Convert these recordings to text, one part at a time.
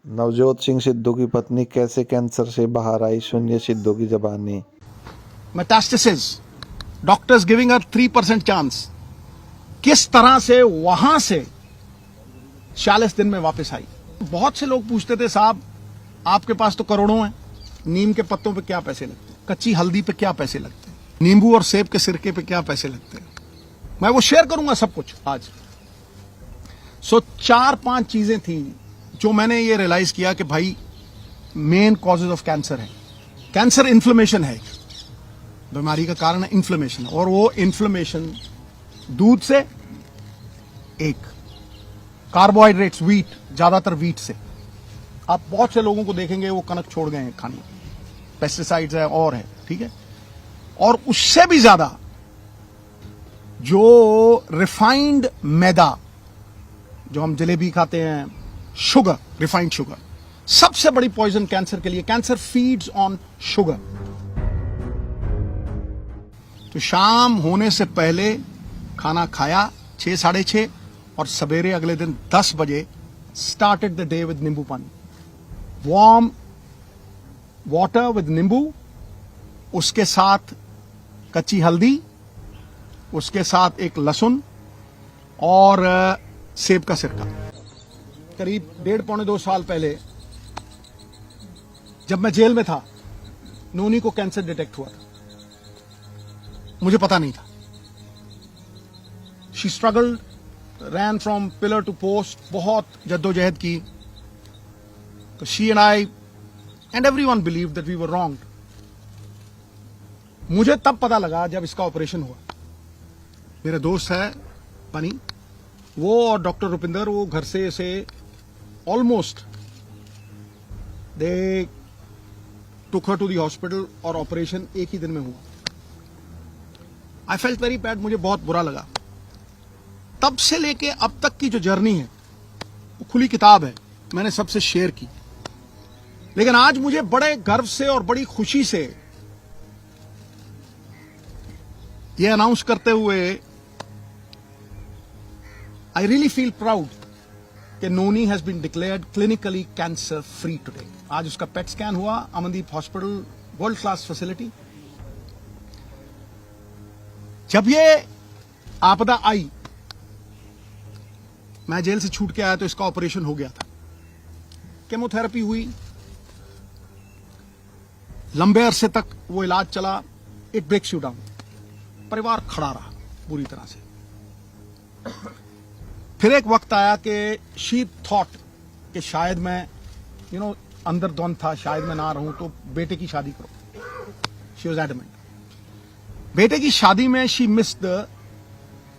नवजोत सिंह सिद्धू की पत्नी कैसे कैंसर से बाहर आई, सुनिए सिद्धू की जबानी। Metastasis, doctors giving her 3% chance. किस तरह से वहां से 40 दिन में वापस आई। बहुत से लोग पूछते थे, साहब आपके पास तो करोड़ों हैं, नीम के पत्तों पे क्या पैसे लगते हैं, कच्ची हल्दी पे क्या पैसे लगते हैं, नींबू और सेब के सिरके पे क्या पैसे लगते हैं। मैं वो शेयर करूंगा सब कुछ आज। सो 4-5 चीजें थी जो मैंने ये रियलाइज किया कि भाई मेन कॉजेज ऑफ कैंसर है। कैंसर इन्फ्लेमेशन है, बीमारी का कारण है इन्फ्लेमेशन, और वो इन्फ्लेमेशन दूध से, एक कार्बोहाइड्रेट्स, वीट, ज्यादातर वीट से। आप बहुत से लोगों को देखेंगे वो कनक छोड़ गए हैं खाने, पेस्टिसाइड्स है और है, ठीक है। और उससे भी ज्यादा जो रिफाइंड मैदा, जो हम जलेबी खाते हैं, शुगर, रिफाइंड शुगर, सबसे बड़ी पॉइजन कैंसर के लिए। Cancer feeds on sugar. तो शाम होने से पहले खाना खाया 6-6:30, और सवेरे अगले दिन 10 बजे स्टार्टेड द डे विद नींबू पानी, वार्म वाटर विद नींबू, उसके साथ कच्ची हल्दी, उसके साथ एक लहसुन और सेब का सिरका। करीब 1.5-2 साल पहले जब मैं जेल में था, नोनी को कैंसर डिटेक्ट हुआ था। मुझे पता नहीं था। She struggled, ran from pillar to post, बहुत जद्दोजहद की। तो she and I and everyone believed that we were wrong. मुझे तब पता लगा जब इसका ऑपरेशन हुआ। मेरे दोस्त है बनी, वो और डॉक्टर रुपिंदर, वो घर से इसे almost they took her to the hospital, और ऑपरेशन एक ही दिन में हुआ। आई फेल्ट वेरी बैड, मुझे बहुत बुरा लगा। तब से लेके अब तक की जो जर्नी है वो खुली किताब है, मैंने सबसे शेयर की। लेकिन आज मुझे बड़े गर्व से और बड़ी खुशी से ये अनाउंस करते हुए आई रियली फील प्राउड कि Noni has been declared clinically cancer free today. आज उसका पेट स्कैन हुआ, Amandeep hospital, world class facility. जब ये आपदा आई, मैं जेल से छूट के आया तो इसका ऑपरेशन हो गया था। केमोथेरेपी हुई, लंबे अरसे तक वो इलाज चला। It breaks you down. परिवार खड़ा रहा पूरी तरह से। फिर एक वक्त आया कि शी थॉट कि शायद मैं अंदर द्वंद था, शायद मैं ना रहूं, तो बेटे की शादी करो। She was adamant. बेटे की शादी में she missed the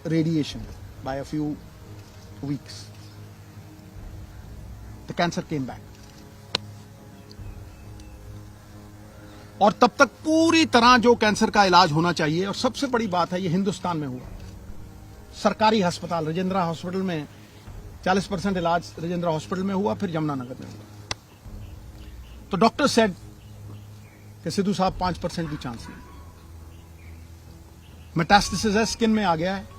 radiation by a few weeks. The cancer came back. और तब तक पूरी तरह जो कैंसर का इलाज होना चाहिए, और सबसे बड़ी बात है ये हिंदुस्तान में हुआ। सरकारी अस्पताल राजेंद्रा हॉस्पिटल में 40% इलाज राजेंद्रा हॉस्पिटल में हुआ, फिर यमुनानगर में हुआ। तो डॉक्टर सेड कि सिद्धू साहब 5% भी चांस नहीं, मेटास्टेसिस है, स्किन में आ गया है।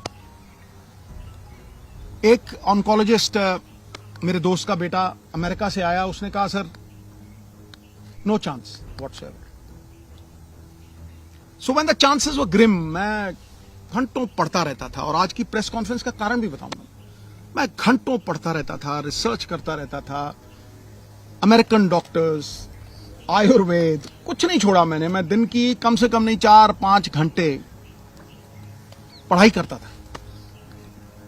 एक ऑन्कोलॉजिस्ट, मेरे दोस्त का बेटा अमेरिका से आया, उसने कहा sir no chance whatsoever. So when the chances were grim, मैं घंटों पढ़ता रहता था। और आज की प्रेस कॉन्फ्रेंस का कारण भी बताऊंगा। मैं घंटों पढ़ता रहता था, रिसर्च करता रहता था, अमेरिकन डॉक्टर्स, आयुर्वेद, कुछ नहीं छोड़ा मैंने। मैं दिन की कम से कम नहीं 4-5 घंटे पढ़ाई करता था।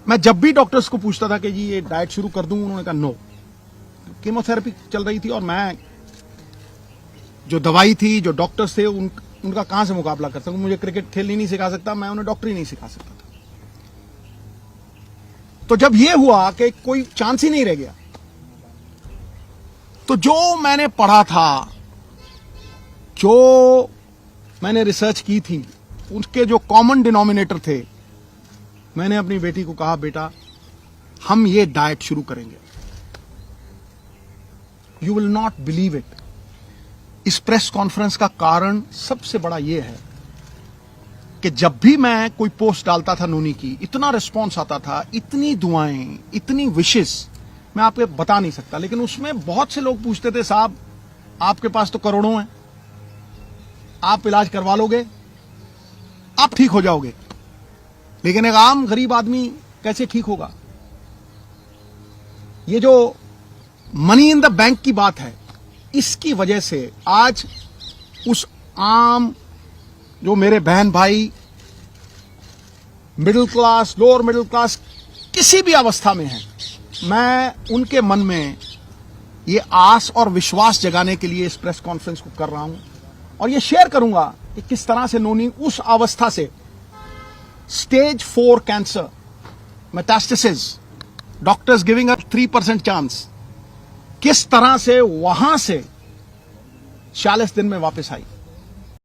मैं जब भी डॉक्टर्स को पूछता था कि जी ये डाइट शुरू कर दूं, उन्होंने कहा नो। कीमोथेरेपी चल रही थी, और मैं जो दवाई थी, जो डॉक्टर्स थे, उनका कहां से मुकाबला कर सकूं। मुझे क्रिकेट खेलनी नहीं सिखा सकता, मैं उन्हें डॉक्टरी नहीं सिखा सकता था। तो जब ये हुआ कि कोई चांस ही नहीं रह गया, तो जो मैंने पढ़ा था, जो मैंने रिसर्च की थी, उसके जो कॉमन डिनोमिनेटर थे, मैंने अपनी बेटी को कहा बेटा हम ये डाइट शुरू करेंगे। You will not believe it. इस प्रेस कॉन्फ्रेंस का कारण सबसे बड़ा यह है कि जब भी मैं कोई पोस्ट डालता था नोनी की, इतना रिस्पॉन्स आता था, इतनी दुआएं, इतनी विशेस मैं आपको बता नहीं सकता, लेकिन उसमें बहुत से लोग पूछते थे, साहब आपके पास तो करोड़ों हैं, आप इलाज करवा लोगे, आप ठीक हो जाओगे, लेकिन एक आम गरीब आदमी कैसे ठीक होगा? ये जो मनी इन द बैंक की बात है, इसकी वजह से आज उस आम जो मेरे बहन भाई middle class, lower middle class, किसी भी अवस्था में हैं, मैं उनके मन में ये आस और विश्वास जगाने के लिए इस प्रेस कॉन्फ्रेंस को कर रहा हूं और ये शेयर करूंगा कि किस तरह से नोनी उस अवस्था से stage 4 cancer metastasis, doctors giving a 3% chance, किस तरह से वहां से 46 दिन में वापस आई।